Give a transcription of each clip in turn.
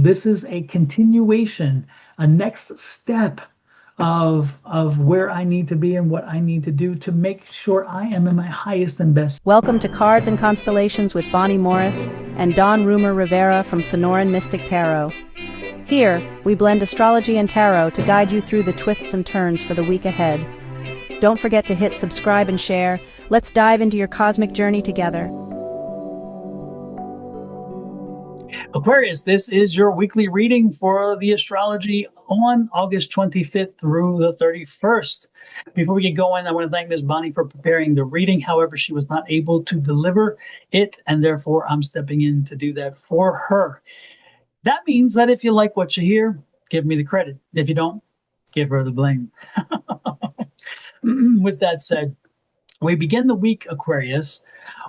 this is a continuation, a next step of where I need to be and what I need to do to make sure I am in my highest and best. Welcome to Cards and Constellations with Bonnie Morris and Don Rumer Rivera from Sonoran Mystic Tarot. Here, we blend astrology and tarot to guide you through the twists and turns for the week ahead. Don't forget to hit subscribe and share. Let's dive into your cosmic journey together. Aquarius, this is your weekly reading for the astrology on August 25th through the 31st. Before we get going, I want to thank Ms. Bonnie for preparing the reading. However, she was not able to deliver it, and therefore I'm stepping in to do that for her. That means that if you like what you hear, give me the credit. If you don't, give her the blame. With that said, we begin the week, Aquarius,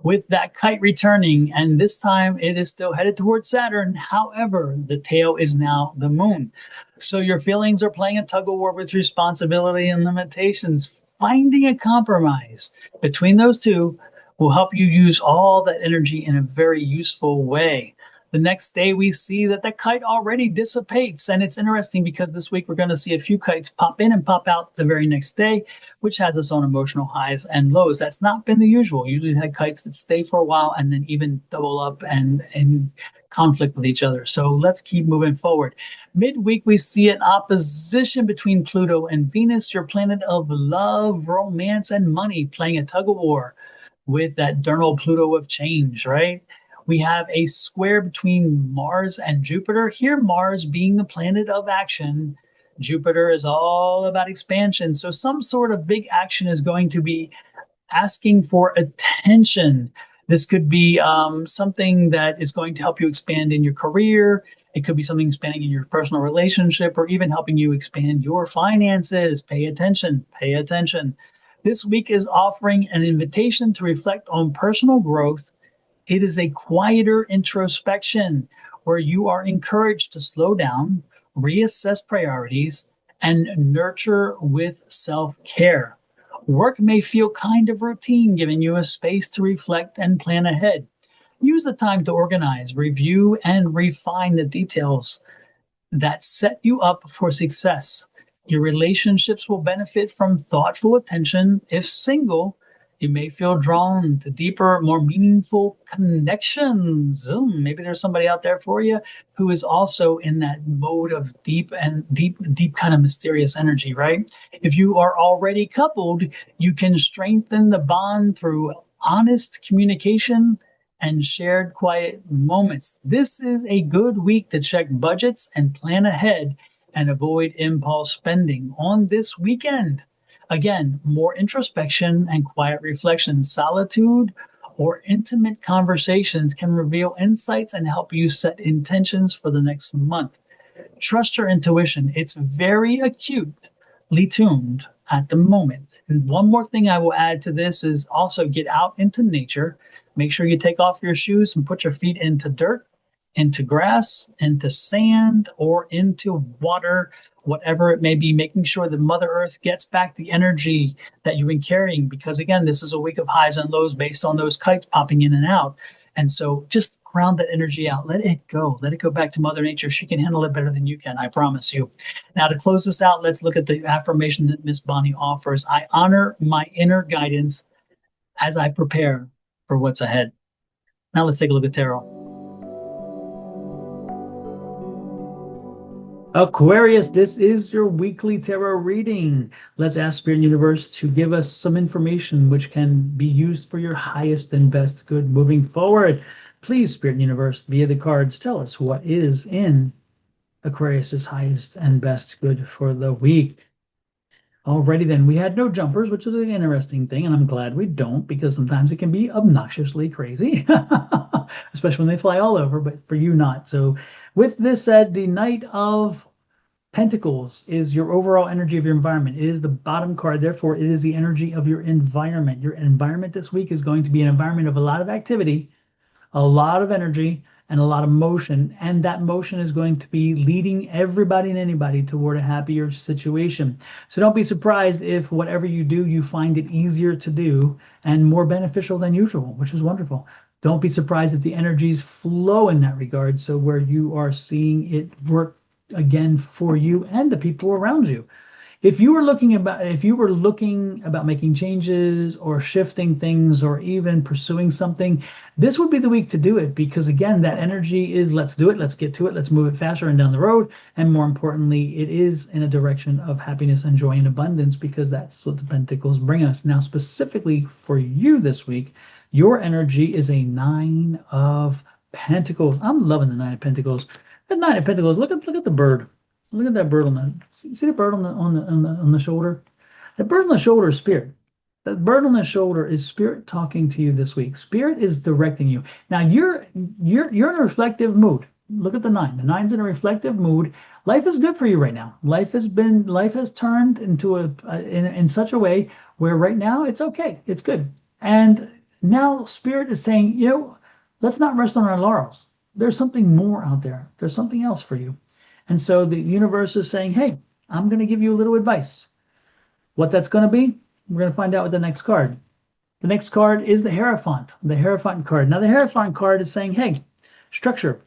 with that kite returning, and this time it is still headed towards Saturn. However, the tail is now the moon. So your feelings are playing a tug of war with responsibility and limitations. Finding a compromise between those two will help you use all that energy in a very useful way. The next day, we see that the kite already dissipates. And it's interesting because this week we're going to see a few kites pop in and pop out the very next day, which has its own emotional highs and lows. That's not been the usual. Usually had kites that stay for a while and then even double up and conflict with each other. So let's keep moving forward. Midweek, we see an opposition between Pluto and Venus, your planet of love, romance, and money, playing a tug of war with that diurnal Pluto of change, right? We have a square between Mars and Jupiter. Here, Mars being the planet of action, Jupiter is all about expansion. So some sort of big action is going to be asking for attention. This could be something that is going to help you expand in your career. It could be something expanding in your personal relationship or even helping you expand your finances. Pay attention, pay attention. This week is offering an invitation to reflect on personal growth. It is a quieter introspection where you are encouraged to slow down, reassess priorities, and nurture with self-care. Work may feel kind of routine, giving you a space to reflect and plan ahead. Use the time to organize, review, and refine the details that set you up for success. Your relationships will benefit from thoughtful attention. If single, you may feel drawn to deeper, more meaningful connections. Maybe there's somebody out there for you who is also in that mode of deep kind of mysterious energy, right? If you are already coupled, you can strengthen the bond through honest communication and shared quiet moments. This is a good week to check budgets and plan ahead and avoid impulse spending on this weekend. Again, more introspection and quiet reflection. Solitude or intimate conversations can reveal insights and help you set intentions for the next month. Trust your intuition. It's very acutely tuned at the moment. And one more thing I will add to this is also get out into nature. Make sure you take off your shoes and put your feet into dirt, into grass, into sand, or into water, whatever it may be, making sure that Mother Earth gets back the energy that you've been carrying. Because again, this is a week of highs and lows based on those kites popping in and out. And so just ground that energy out. Let it go. Let it go back to Mother Nature. She can handle it better than you can, I promise you. Now, to close this out, let's look at the affirmation that Miss Bonnie offers. I honor my inner guidance as I prepare for what's ahead. Now let's take a look at tarot. Aquarius, this is your weekly tarot reading. Let's ask Spirit and Universe to give us some information which can be used for your highest and best good moving forward. Please, Spirit and Universe, via the cards, tell us what is in Aquarius's highest and best good for the week. Alrighty then, we had no jumpers, which is an interesting thing, and I'm glad we don't, because sometimes it can be obnoxiously crazy, especially when they fly all over, but for you not. So with this said, the Knight of Pentacles is your overall energy of your environment. It is the bottom card, therefore it is the energy of your environment. Your environment this week is going to be an environment of a lot of activity, a lot of energy, and a lot of motion, and that motion is going to be leading everybody and anybody toward a happier situation. So don't be surprised if whatever you do, you find it easier to do and more beneficial than usual, which is wonderful. Don't be surprised if the energies flow in that regard. So where you are seeing it work again for you and the people around you. If you were looking about making changes or shifting things or even pursuing something, this would be the week to do it, because again, that energy is let's do it, let's get to it, let's move it faster and down the road. And more importantly, it is in a direction of happiness and joy and abundance, because that's what the Pentacles bring us. Now, specifically for you this week, your energy is a Nine of Pentacles. I'm loving the Nine of Pentacles. The Nine of Pentacles, look at the bird. Look at that bird on the. See the bird on the shoulder. The bird on the shoulder is spirit. That bird on the shoulder is spirit talking to you this week. Spirit is directing you. Now you're in a reflective mood. Look at the nine. The nine's in a reflective mood. Life is good for you right now. Life has turned into in such a way where right now it's okay. It's good. And now spirit is saying, let's not rest on our laurels. There's something more out there. There's something else for you. And so the universe is saying, hey, I'm going to give you a little advice. What that's going to be, we're going to find out with the next card. The next card is the Hierophant card. Now, the Hierophant card is saying, hey, structure.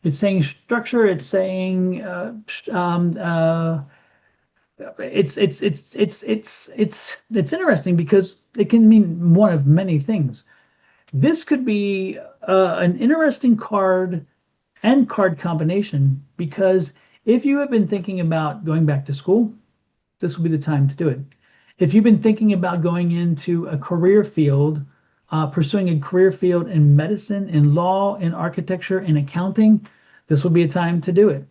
It's saying structure. It's saying it's interesting because it can mean one of many things. This could be an interesting card and card combination, because if you have been thinking about going back to school, this will be the time to do it. If you've been thinking about going into a career field, pursuing a career field in medicine, in law, in architecture, in accounting, this will be a time to do it.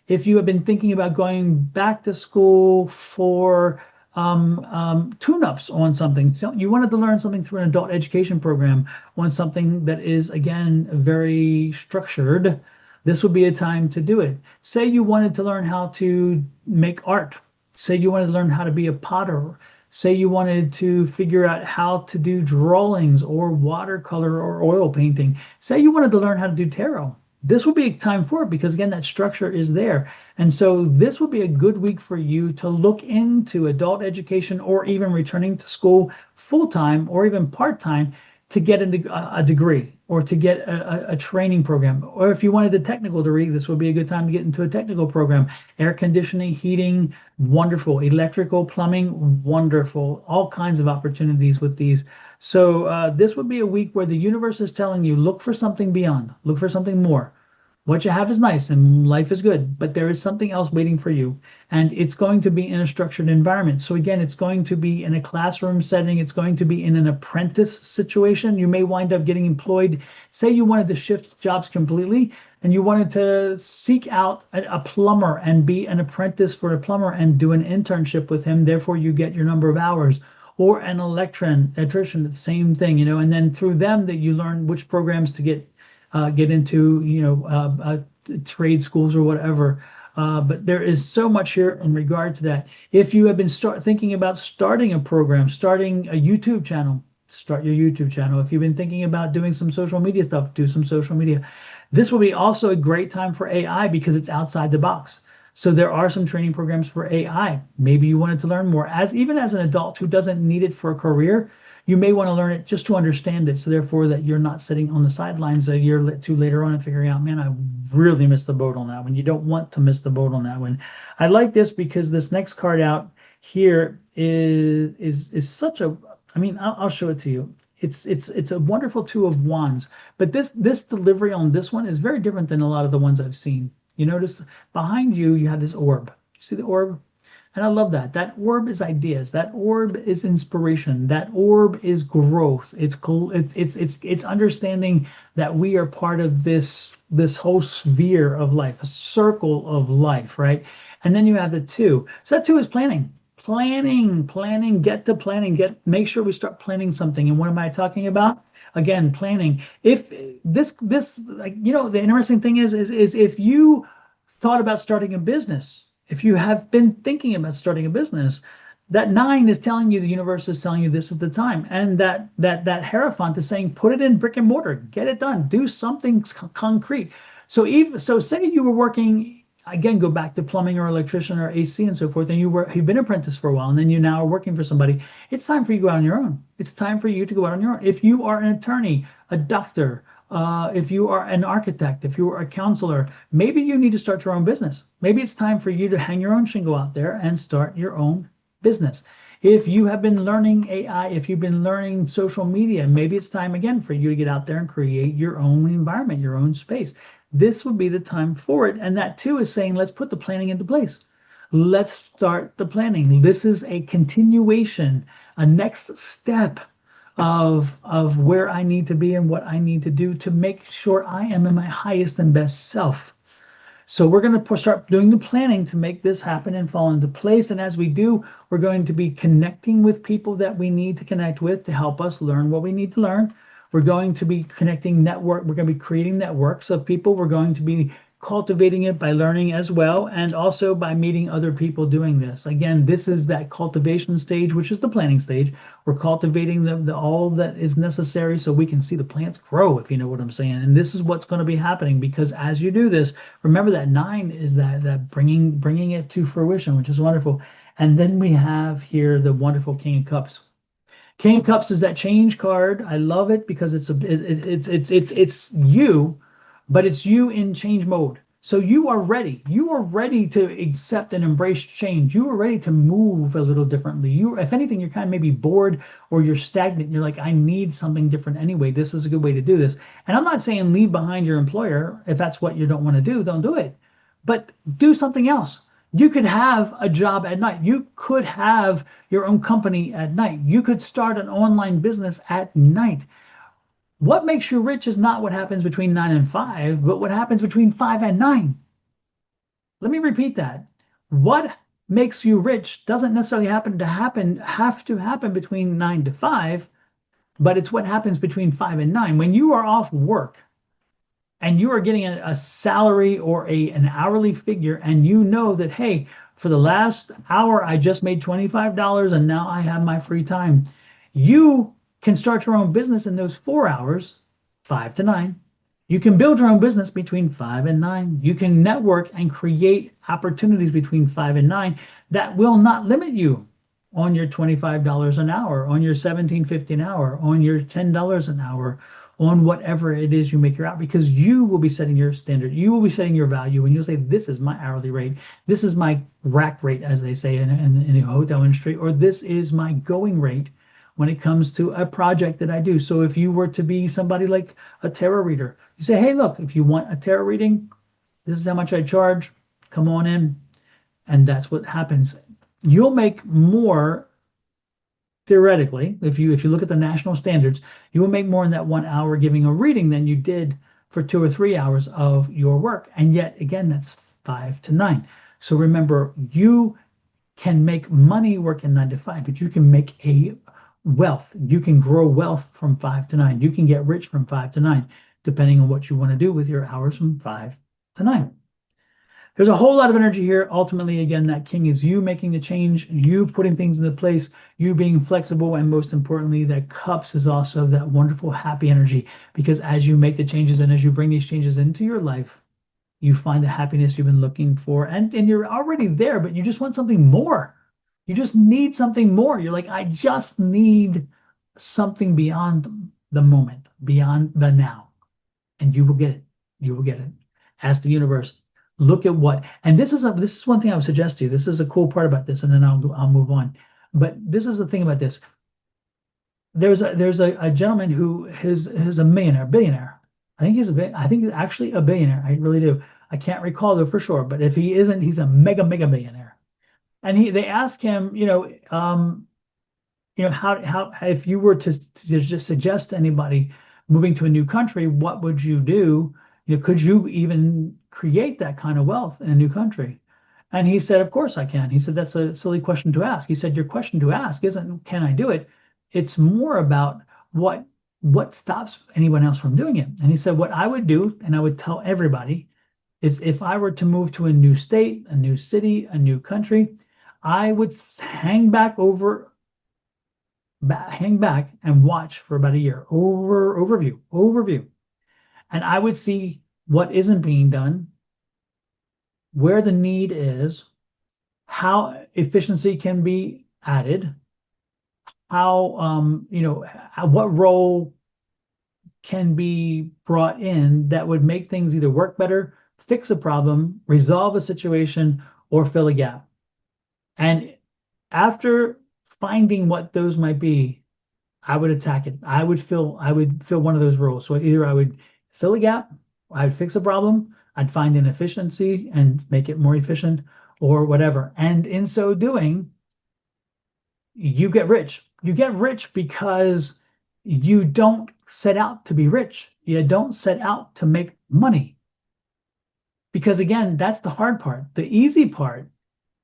If you have been thinking about going back to school for tune-ups on something, so you wanted to learn something through an adult education program on something that is, again, very structured, this would be a time to do it. Say you wanted to learn how to make art. Say you wanted to learn how to be a potter. Say you wanted to figure out how to do drawings or watercolor or oil painting. Say you wanted to learn how to do tarot. This would be a time for it, because again, that structure is there. And so this would be a good week for you to look into adult education, or even returning to school full-time or even part-time to get a degree, or to get a training program. Or if you wanted a technical degree, this would be a good time to get into a technical program. Air conditioning, heating, wonderful. Electrical, plumbing, wonderful. All kinds of opportunities with these. So this would be a week where the universe is telling you, look for something beyond, look for something more. What you have is nice and life is good, but there is something else waiting for you. And it's going to be in a structured environment. So again, it's going to be in a classroom setting. It's going to be in an apprentice situation. You may wind up getting employed. Say you wanted to shift jobs completely and you wanted to seek out a plumber and be an apprentice for a plumber and do an internship with him. Therefore, you get your number of hours. Or an electrician, the same thing, and then through them that you learn which programs to get into, trade schools or whatever. But there is so much here in regard to that. If you have been thinking about starting a program, starting a YouTube channel, start your YouTube channel. If you've been thinking about doing some social media stuff, do some social media. This will be also a great time for AI, because it's outside the box. So there are some training programs for AI. Maybe you wanted to learn more. Even as an adult who doesn't need it for a career, you may want to learn it just to understand it. So therefore that you're not sitting on the sidelines a year or two later on and figuring out, man, I really missed the boat on that one. You don't want to miss the boat on that one. I like this because this next card out here is such a, I'll show it to you. It's a wonderful Two of Wands, but this delivery on this one is very different than a lot of the ones I've seen. You notice behind you, you have this orb. You see the orb? And I love that. That orb is ideas. That orb is inspiration. That orb is growth. It's cool. It's understanding that we are part of this whole sphere of life, a circle of life, right? And then you have the two. So that two is planning. Planning, get to planning, make sure we start planning something. And what am I talking about? Again, planning. If this the interesting thing is if you thought about starting a business, if you have been thinking about starting a business, that 9 is telling you, the universe is telling you this is the time. And that Hierophant is saying, put it in brick and mortar, get it done, do something concrete. So say you were working, again go back to plumbing or electrician or AC and so forth, and you've been apprentice for a while, and then you now are working for somebody. It's time for you to go out on your own. It's time for you to go out on your own. If you are an attorney, a doctor, if you are an architect, if you are a counselor, maybe you need to start your own business. Maybe it's time for you to hang your own shingle out there and start your own business. If you have been learning AI, if you've been learning social media, maybe it's time again for you to get out there and create your own environment, your own space. This would be the time for it. And that too is saying, let's put the planning into place. Let's start the planning. This is a continuation, a next step of where I need to be and what I need to do to make sure I am in my highest and best self. So we're going to start doing the planning to make this happen and fall into place. And as we do, we're going to be connecting with people that we need to connect with to help us learn what we need to learn. We're going to be connecting network. We're going to be creating networks of people. We're going to be cultivating it by learning as well, and also by meeting other people doing this. Again, this is that cultivation stage, which is the planning stage. We're cultivating the all that is necessary so we can see the plants grow, if you know what I'm saying. And this is what's going to be happening, because as you do this, remember that 9 is that bringing it to fruition, which is wonderful. And then we have here the wonderful King of Cups. King of Cups is that change card. I love it because it's you, but it's you in change mode. So you are ready. You are ready to accept and embrace change. You are ready to move a little differently. You, if anything, you're kind of maybe bored or you're stagnant. You're like, I need something different anyway. This is a good way to do this. And I'm not saying leave behind your employer. If that's what you don't want to do, don't do it. But do something else. You could have a job at night. You could have your own company at night. You could start an online business at night. What makes you rich is not what happens between 9 and 5, but what happens between 5 and 9. Let me repeat that. What makes you rich doesn't necessarily have to happen between 9 to 5, but it's what happens between 5 and 9. When you are off work and you are getting a salary or an hourly figure, and you know that, hey, for the last hour, I just made $25 and now I have my free time. You can start your own business in those 4 hours, 5 to 9. You can build your own business between 5 and 9. You can network and create opportunities between 5 and 9 that will not limit you on your $25 an hour, on your $17.50 an hour, on your $10 an hour, on whatever it is you make your out, because you will be setting your standard. You will be setting your value, and you'll say, this is my hourly rate. This is my rack rate, as they say in the hotel industry, or this is my going rate when it comes to a project that I do. So if you were to be somebody like a tarot reader, you say, hey, look, if you want a tarot reading, this is how much I charge. Come on in. And that's what happens. You'll make more, theoretically, if you look at the national standards, you will make more in that 1 hour giving a reading than you did for 2 or 3 hours of your work. And yet, again, that's 5 to 9. So remember, you can make money working 9 to 5, but you can make a wealth. You can grow wealth from 5 to 9. You can get rich from 5 to 9, depending on what you want to do with your hours from 5 to 9. There's a whole lot of energy here. Ultimately, again, that king is you making the change, you putting things into place, you being flexible, and most importantly, that cups is also that wonderful, happy energy, because as you make the changes and as you bring these changes into your life, you find the happiness you've been looking for, and you're already there, but you just want something more. You just need something more. You're like, I just need something beyond the moment, beyond the now. And you will get it. You will get it. Ask the universe. Look at what, and this is one thing I would suggest to you. This is a cool part about this, and then I'll move on. But this is the thing about this. There's a gentleman who is a billionaire. I think he's actually a billionaire. I really do. I can't recall though for sure, but if he isn't, he's a mega billionaire. And they ask him, how if you were to just suggest to anybody moving to a new country, what would you do? Could you even create that kind of wealth in a new country? And he said, of course I can. He said, that's a silly question to ask. He said, your question to ask isn't, can I do it? It's more about what stops anyone else from doing it. And he said, what I would do, and I would tell everybody, is if I were to move to a new state, a new city, a new country, I would hang back and watch for about a year. Overview. And I would see what isn't being done, where the need is, how efficiency can be added, how what role can be brought in that would make things either work better, fix a problem, resolve a situation, or fill a gap. And after finding what those might be, I would attack it. I would fill one of those roles. So either I would fill a gap, I would fix a problem, I'd find an efficiency and make it more efficient, or whatever. And in so doing, you get rich. You get rich because you don't set out to be rich. You don't set out to make money. Because again, that's the hard part. The easy part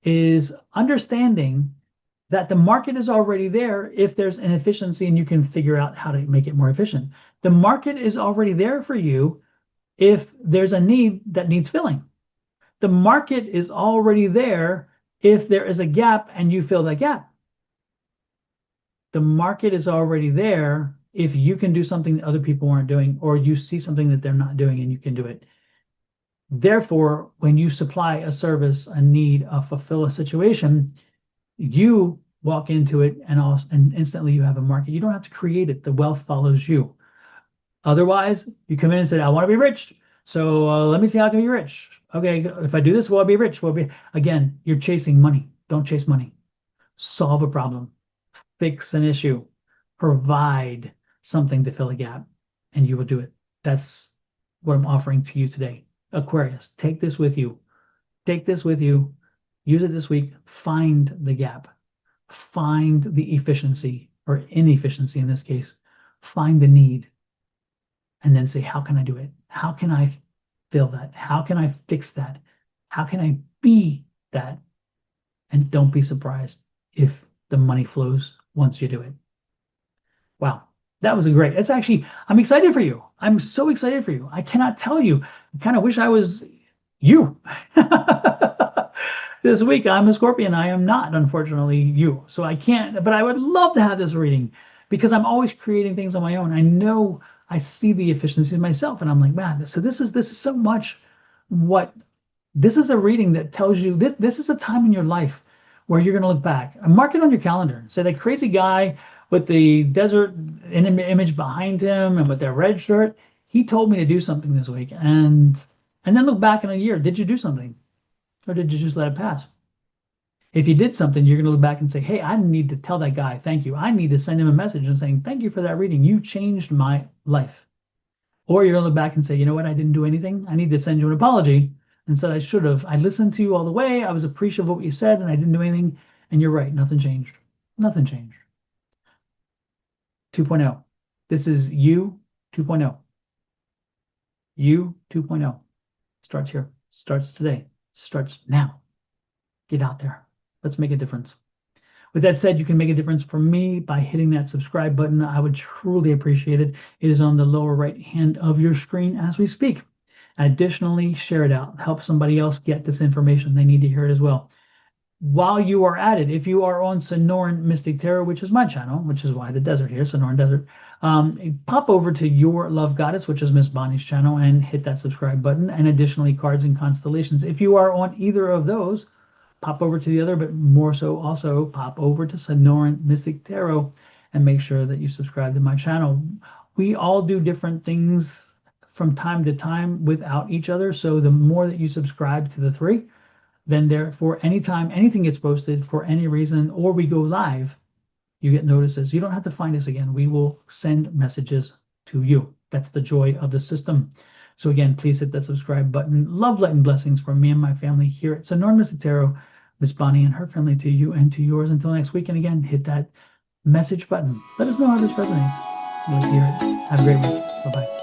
is understanding that the market is already there if there's an efficiency and you can figure out how to make it more efficient. The market is already there for you if there's a need that needs filling. The market is already there if there is a gap and you fill that gap. The market is already there if you can do something that other people aren't doing, or you see something that they're not doing and you can do it. Therefore, when you supply a service, a need, fulfill a situation, you walk into it and instantly you have a market. You don't have to create it. The wealth follows you. Otherwise, you come in and say, I want to be rich. So let me see how I can be rich. Okay, if I do this, will I be rich? Again, you're chasing money. Don't chase money. Solve a problem. Fix an issue. Provide something to fill a gap, and you will do it. That's what I'm offering to you today. Aquarius, take this with you. Take this with you. Use it this week. Find the gap. Find the efficiency or inefficiency in this case. Find the need. And then say, how can I do it? How can I fill that? How can I fix that? How can I be that? And don't be surprised if the money flows once you do it. Wow, that was a great. It's actually, I'm excited for you. I'm so excited for you. I cannot tell you. I kind of wish I was you. This week, I'm a Scorpion. I am not, unfortunately, you. So I can't, but I would love to have this reading because I'm always creating things on my own. I know I see the efficiencies myself, and I'm like, man, so this is so much what this is a reading that tells you this is a time in your life where you're going to look back and mark it on your calendar. Say that crazy guy with the desert image behind him and with that red shirt, he told me to do something this week, and then look back in a year. Did you do something? Or did you just let it pass? If you did something, you're going to look back and say, hey, I need to tell that guy, thank you. I need to send him a message and saying, thank you for that reading. You changed my life. Or you're going to look back and say, you know what? I didn't do anything. I need to send you an apology and said I should have. I listened to you all the way. I was appreciative of what you said, and I didn't do anything. And you're right. Nothing changed. Nothing changed. 2.0. This is you 2.0. You 2.0. Starts here. Starts today. Starts now. Get out there. Let's make a difference. With that said, you can make a difference for me by hitting that subscribe button. I would truly appreciate it. It is on the lower right hand of your screen as we speak. Additionally, share it out. Help somebody else get this information. They need to hear it as well. While you are at it, if you are on Sonoran Mystic Tarot, which is my channel, which is why the desert here, Sonoran Desert, pop over to Your Love Goddess, which is Miss Bonnie's channel, and hit that subscribe button. And additionally, Cards and Constellations. If you are on either of those, pop over to the other, but more so also pop over to Sonoran Mystic Tarot and make sure that you subscribe to my channel. We all do different things from time to time without each other. So the more that you subscribe to the three, then therefore anytime anything gets posted for any reason or we go live, you get notices. You don't have to find us again. We will send messages to you. That's the joy of the system. So again, please hit that subscribe button. Love, light, and blessings from me and my family here at Sonoran Mystic Tarot. Miss Bonnie and her family to you and to yours. Until next week. And again, hit that message button. Let us know how this resonates. Let's hear it. Have a great week. Bye-bye.